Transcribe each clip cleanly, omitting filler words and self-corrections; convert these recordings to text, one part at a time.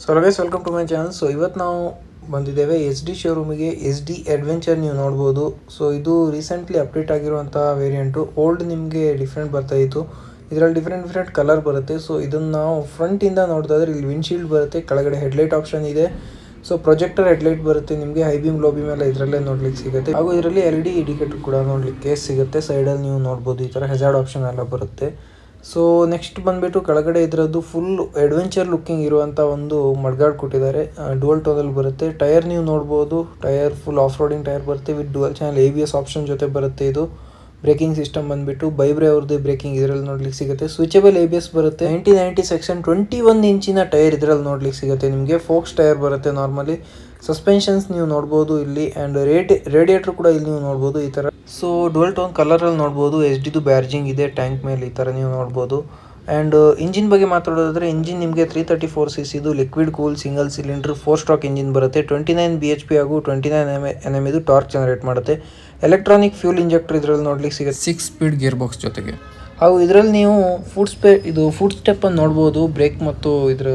So guys welcome to my channel. So ಇವತ್ತು ನಾವು ಬಂದಿದ್ದೇವೆ ಎಸ್ ಡಿ ಶೋರೂಮಿಗೆ. ಎಸ್ ಡಿ ಅಡ್ವೆಂಚರ್ ನೀವು ನೋಡ್ಬೋದು. ಸೊ ಇದು ರೀಸೆಂಟ್ಲಿ ಅಪ್ಡೇಟ್ ಆಗಿರುವಂಥ ವೇರಿಯಂಟು. ಓಲ್ಡ್ ನಿಮಗೆ ಡಿಫ್ರೆಂಟ್ ಬರ್ತಾ ಇತ್ತು, ಇದರಲ್ಲಿ ಡಿಫ್ರೆಂಟ್ ಕಲರ್ ಬರುತ್ತೆ. ಸೊ ಇದನ್ನು ನಾವು ಫ್ರಂಟಿಂದ ನೋಡ್ತಾ ಇದ್ರೆ ಇಲ್ಲಿ ವಿಂಡ್ಶೀಲ್ಡ್ ಬರುತ್ತೆ, ಕೆಳಗಡೆ ಹೆಡ್ಲೈಟ್ ಆಪ್ಷನ್ ಇದೆ. ಸೊ ಪ್ರೊಜೆಕ್ಟರ್ ಹೆಡ್ಲೈಟ್ ಬರುತ್ತೆ ನಿಮಗೆ, ಹೈ ಬೀಮ್ ಲೋ ಬೀಮ್ ಎಲ್ಲ ಇದರಲ್ಲೇ ನೋಡ್ಲಿಕ್ಕೆ ಸಿಗುತ್ತೆ. ಹಾಗೂ ಇದರಲ್ಲಿ LED ಇಂಡಿಕೇಟರ್ ಕೂಡ ನೋಡಲಿಕ್ಕೆ ಸಿಗುತ್ತೆ. ಸೈಡಲ್ಲಿ ನೀವು ನೋಡ್ಬೋದು ಈ ಥರ ಹೆಜಾರ್ಡ್ ಆಪ್ಷನ್ ಎಲ್ಲ ಬರುತ್ತೆ. ಸೊ ನೆಕ್ಸ್ಟ್ ಬಂದುಬಿಟ್ಟು ಕೆಳಗಡೆ ಇದರದ್ದು ಫುಲ್ ಅಡ್ವೆಂಚರ್ ಲುಕ್ಕಿಂಗ್ ಇರುವಂಥ ಒಂದು ಮಡ್ಗಾರ್ಡ್ ಕೊಟ್ಟಿದ್ದಾರೆ. ಡುವಲ್ ಟೋನಲ್ಲಿ ಬರುತ್ತೆ. ಟೈರ್ ನೀವು ನೋಡ್ಬೋದು, tyre full off roading tyre ಬರುತ್ತೆ with dual channel ABS option ಜೊತೆ ಬರುತ್ತೆ. ಇದು ಬ್ರೇಕಿಂಗ್ ಸಿಸ್ಟಮ್ ಬಂದುಬಿಟ್ಟು ಬೈಬ್ರೆ ಅವ್ರದ್ದು ಬ್ರೇಕಿಂಗ್ ಇದರಲ್ಲಿ ನೋಡ್ಲಿಕ್ಕೆ ಸಿಗುತ್ತೆ. ಸ್ವಿಚಬಲ್ ABS ಬರುತ್ತೆ. 1990 ಸೆಕ್ಷನ್ 21 ಇಂಚಿನ ಟೈರ್ ಇದರಲ್ಲಿ ನೋಡ್ಲಿಕ್ಕೆ ಸಿಗುತ್ತೆ ನಿಮಗೆ. ಫೋಕ್ಸ್ ಟೈರ್ ಬರುತ್ತೆ ನಾರ್ಮಲಿ. ಸಸ್ಪೆನ್ಷನ್ಸ್ ನೀವು ನೋಡ್ಬೋದು ಇಲ್ಲಿ, ಆ್ಯಂಡ್ ರೇಡಿಯೇಟರ್ ಕೂಡ ಇಲ್ಲಿ ನೀವು ನೋಡ್ಬೋದು ಈ ಥರ. ಸೊ ಡುವಲ್ ಟೋನ್ ಕಲರಲ್ಲಿ ನೋಡ್ಬೋದು. SD ಬ್ಯಾರ್ಜಿಂಗ್ ಇದೆ ಟ್ಯಾಂಕ್ ಮೇಲೆ, ಈ ಥರ ನೀವು ನೋಡ್ಬೋದು. ಆ್ಯಂಡ್ ಇಂಜಿನ್ ಬಗ್ಗೆ ಮಾತಾಡೋದಾದರೆ, ಇಂಜಿನ್ ನಿಮಗೆ 334cc ಇದು liquid cool single cylinder 4 stroke engine ಬರುತ್ತೆ. 29 bhp ಹಾಗೂ 29 Nm ಇದು ಟಾರ್ಕ್ ಜನರೇಟ್ ಮಾಡುತ್ತೆ. ಎಲೆಕ್ಟ್ರಾನಿಕ್ ಫ್ಯೂಲ್ ಇಂಜೆಕ್ಟರ್ ಇದರಲ್ಲಿ ನೋಡ್ಲಿಕ್ಕೆ ಸಿಗುತ್ತೆ 6 ಸ್ಪೀಡ್ ಗೇರ್ ಬಾಕ್ಸ್ ಜೊತೆಗೆ. ಹಾಗೂ ಇದರಲ್ಲಿ ನೀವು ಫುಡ್ ಸ್ಟೆಪ್ಪನ್ನು ನೋಡ್ಬೋದು, ಬ್ರೇಕ್ ಮತ್ತು ಇದರ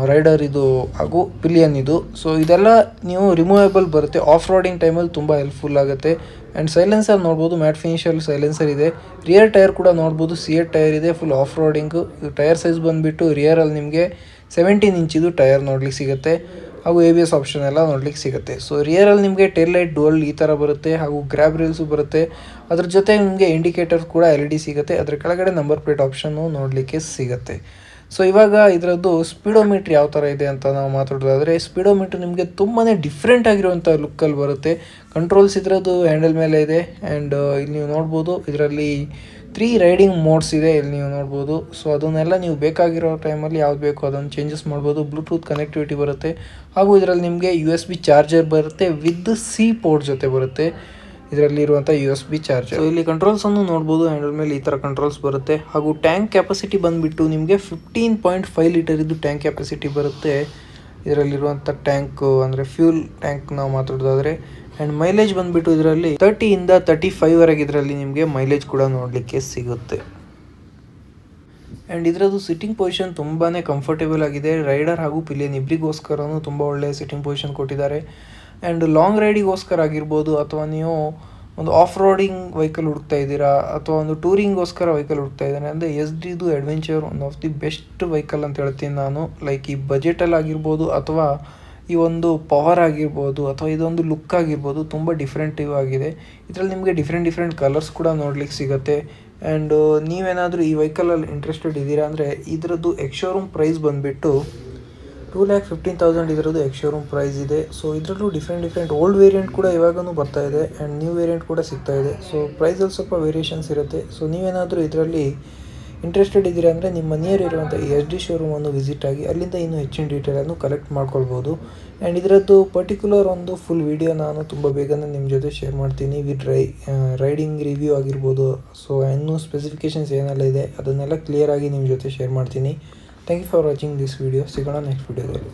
ರೈಡರ್ ಇದು ಹಾಗೂ ಪಿಲಿಯನ್ ಇದು. ಸೊ ಇದೆಲ್ಲ ನೀವು ರಿಮೂವೇಬಲ್ ಬರುತ್ತೆ. ಆಫ್ ರೋಡಿಂಗ್ ಟೈಮಲ್ಲಿ ತುಂಬ ಹೆಲ್ಪ್ಫುಲ್ ಆಗುತ್ತೆ. ಆ್ಯಂಡ್ ಸೈಲೆನ್ಸರ್ ನೋಡ್ಬೋದು, ಮ್ಯಾಟ್ ಫಿನಿಷಲ್ಲಿ ಸೈಲೆನ್ಸರ್ ಇದೆ. ರಿಯರ್ ಟೈರ್ ಕೂಡ ನೋಡ್ಬೋದು, C8 ಟೈರ್ ಇದೆ, ಫುಲ್ ಆಫ್ ರೋಡಿಂಗು. ಇದು ಟೈರ್ ಸೈಜ್ ಬಂದುಬಿಟ್ಟು ರಿಯರಲ್ಲಿ ನಿಮಗೆ 17 ಇಂಚಿದು ಟೈರ್ ನೋಡ್ಲಿಕ್ಕೆ ಸಿಗುತ್ತೆ. ಹಾಗೂ ABS ಆಪ್ಷನ್ ಎಲ್ಲ ನೋಡ್ಲಿಕ್ಕೆ ಸಿಗುತ್ತೆ. ಸೊ ರಿಯರಲ್ಲಿ ನಿಮಗೆ ಟೇಲ್ ಲೈಟ್ ಡುವಲ್ ಈ ಥರ ಬರುತ್ತೆ, ಹಾಗೂ ಗ್ರ್ಯಾಬ್ ರೀಲ್ಸು ಬರುತ್ತೆ. ಅದ್ರ ಜೊತೆ ನಿಮಗೆ ಇಂಡಿಕೇಟರ್ ಕೂಡ LED ಸಿಗುತ್ತೆ. ಅದರ ಕೆಳಗಡೆ ನಂಬರ್ ಪ್ಲೇಟ್ ಆಪ್ಷನ್ನು ನೋಡಲಿಕ್ಕೆ ಸಿಗುತ್ತೆ. ಸೊ ಇವಾಗ ಇದರದ್ದು ಸ್ಪೀಡೋಮೀಟ್ರ್ ಯಾವ ಥರ ಇದೆ ಅಂತ ನಾವು ಮಾತಾಡೋದಾದರೆ, ಸ್ಪೀಡೋಮೀಟ್ರ್ ನಿಮಗೆ ತುಂಬಾ ಡಿಫ್ರೆಂಟ್ ಆಗಿರುವಂಥ ಲುಕ್ಕಲ್ಲಿ ಬರುತ್ತೆ. ಕಂಟ್ರೋಲ್ಸ್ ಇದರದ್ದು ಹ್ಯಾಂಡಲ್ ಮೇಲೆ ಇದೆ. ಆ್ಯಂಡ್ ಇಲ್ಲಿ ನೀವು ನೋಡ್ಬೋದು, ಇದರಲ್ಲಿ 3 ರೈಡಿಂಗ್ ಮೋಡ್ಸ್ ಇದೆ ಇಲ್ಲಿ ನೀವು ನೋಡ್ಬೋದು. ಸೊ ಅದನ್ನೆಲ್ಲ ನೀವು ಬೇಕಾಗಿರೋ ಟೈಮಲ್ಲಿ ಯಾವ್ದು ಬೇಕೋ ಅದನ್ನು ಚೇಂಜಸ್ ಮಾಡ್ಬೋದು. ಬ್ಲೂಟೂತ್ ಕನೆಕ್ಟಿವಿಟಿ ಬರುತ್ತೆ. ಹಾಗೂ ಇದರಲ್ಲಿ ನಿಮಗೆ USB ಚಾರ್ಜರ್ ಬರುತ್ತೆ ವಿತ್ C ಪೋರ್ಟ್ ಜೊತೆ ಬರುತ್ತೆ. ಇದರಲ್ಲಿ ಇರುವಂಥ USB ಚಾರ್ಜರ್. ಸೊ ಇಲ್ಲಿ ಕಂಟ್ರೋಲ್ಸನ್ನು ನೋಡ್ಬೋದು, ಹ್ಯಾಂಡಲ್ ಮೇಲೆ ಈ ಥರ ಕಂಟ್ರೋಲ್ಸ್ ಬರುತ್ತೆ. ಹಾಗೂ ಟ್ಯಾಂಕ್ ಕೆಪಾಸಿಟಿ ಬಂದುಬಿಟ್ಟು ನಿಮಗೆ 15.5 ಲೀಟರ್ ಇದು ಟ್ಯಾಂಕ್ ಕೆಪಾಸಿಟಿ ಬರುತ್ತೆ. ಇದರಲ್ಲಿರುವಂಥ ಟ್ಯಾಂಕ್ ಅಂದರೆ ಫ್ಯೂಲ್ ಟ್ಯಾಂಕ್ ನಾವು ಮಾತಾಡೋದಾದರೆ. ಆ್ಯಂಡ್ ಮೈಲೇಜ್ ಬಂದುಬಿಟ್ಟು ಇದರಲ್ಲಿ 30 ಇಂದ 35ವರೆಗೆ ಇದರಲ್ಲಿ ನಿಮಗೆ ಮೈಲೇಜ್ ಕೂಡ ನೋಡಲಿಕ್ಕೆ ಸಿಗುತ್ತೆ. ಆ್ಯಂಡ್ ಇದರದ್ದು ಸಿಟ್ಟಿಂಗ್ ಪೊಸಿಷನ್ ತುಂಬಾ ಕಂಫರ್ಟೇಬಲ್ ಆಗಿದೆ. ರೈಡರ್ ಹಾಗೂ ಪಿಲಿಯನ್ ಇಬ್ಬರಿಗೋಸ್ಕರನೂ ತುಂಬ ಒಳ್ಳೆಯ ಸಿಟ್ಟಿಂಗ್ ಪೊಸಿಷನ್ ಕೊಟ್ಟಿದ್ದಾರೆ. ಆ್ಯಂಡ್ ಲಾಂಗ್ ರೈಡಿಗೋಸ್ಕರ ಆಗಿರ್ಬೋದು, ಅಥವಾ ನೀವು ಒಂದು ಆಫ್ ರೋಡಿಂಗ್ ವೆಹಿಕಲ್ ಹುಡುಕ್ತಾ ಇದ್ದೀರಾ, ಅಥವಾ ಒಂದು ಟೂರಿಂಗೋಸ್ಕರ ವೆಹಿಕಲ್ ಹುಡುಕ್ತಾ ಇದ್ದಾರೆ ಅಂದರೆ SD adventure one of the best vehicle ಅಂತ ಹೇಳ್ತೀನಿ ನಾನು. ಲೈಕ್ ಈ ಬಜೆಟಲ್ಲಿ ಆಗಿರ್ಬೋದು, ಅಥವಾ ಈ ಒಂದು ಪವರ್ ಆಗಿರ್ಬೋದು, ಅಥವಾ ಇದೊಂದು ಲುಕ್ ಆಗಿರ್ಬೋದು, ತುಂಬ ಡಿಫ್ರೆಂಟಿವ್ ಆಗಿದೆ. ಇದರಲ್ಲಿ ನಿಮಗೆ ಡಿಫ್ರೆಂಟ್ ಕಲರ್ಸ್ ಕೂಡ ನೋಡ್ಲಿಕ್ಕೆ ಸಿಗುತ್ತೆ. ಆ್ಯಂಡ್ ನೀವೇನಾದರೂ ಈ ವೆಹಿಕಲಲ್ಲಿ ಇಂಟ್ರೆಸ್ಟೆಡ್ ಇದ್ದೀರಾ ಅಂದರೆ, ಇದರದ್ದು ಎಕ್ಸ್-ಶೋರೂಮ್ ಪ್ರೈಸ್ ಬಂದುಬಿಟ್ಟು 2,15,000 ಇದರದ್ದು ಎಕ್ಸ್-ಶೋರೂಮ್ ಪ್ರೈಸ್ ಇದೆ. ಸೊ ಇದರಲ್ಲೂ ಡಿಫ್ರೆಂಟ್ ಓಲ್ಡ್ ವೇರಿಯಂಟ್ ಕೂಡ ಇವಾಗೂ ಬರ್ತಾ ಇದೆ, ಆ್ಯಂಡ್ ನ್ಯೂ ವೇರಿಯಂಟ್ ಕೂಡ ಸಿಗ್ತಾ ಇದೆ. ಸೊ ಪ್ರೈಸಲ್ಲಿ ಸ್ವಲ್ಪ ವೇರಿಯೇಷನ್ಸ್ ಇರುತ್ತೆ. ಸೊ ನೀವೇನಾದರೂ ಇದರಲ್ಲಿ ಇಂಟ್ರೆಸ್ಟೆಡ್ ಇದ್ದೀರಾ ಅಂದರೆ, ನಿಮ್ಮ ನಿಯರ್ ಇರುವಂಥ ಈ SD ಶೋರೂಮನ್ನು ವಿಸಿಟ್ ಆಗಿ ಅಲ್ಲಿಂದ ಇನ್ನೂ ಹೆಚ್ಚಿನ ಡೀಟೇಲನ್ನು ಕಲೆಕ್ಟ್ ಮಾಡ್ಕೊಳ್ಬೋದು. ಆ್ಯಂಡ್ ಇದರದ್ದು ಪರ್ಟಿಕ್ಯುಲರ್ ಒಂದು ಫುಲ್ ವೀಡಿಯೋ ನಾನು ತುಂಬ ಬೇಗನೆ ನಿಮ್ಮ ಜೊತೆ ಶೇರ್ ಮಾಡ್ತೀನಿ ವಿತ್ ರೈಡಿಂಗ್ ರಿವ್ಯೂ ಆಗಿರ್ಬೋದು. ಸೊ ಇನ್ನೂ ಸ್ಪೆಸಿಫಿಕೇಷನ್ಸ್ ಏನೆಲ್ಲ ಇದೆ ಅದನ್ನೆಲ್ಲ ಕ್ಲಿಯರಾಗಿ ನಿಮ್ಮ ಜೊತೆ ಶೇರ್ ಮಾಡ್ತೀನಿ. Thank you for watching this video. ಸಿಗೋಣ ನೆಕ್ಸ್ಟ್ ವಿಡಿಯೋದಲ್ಲಿ.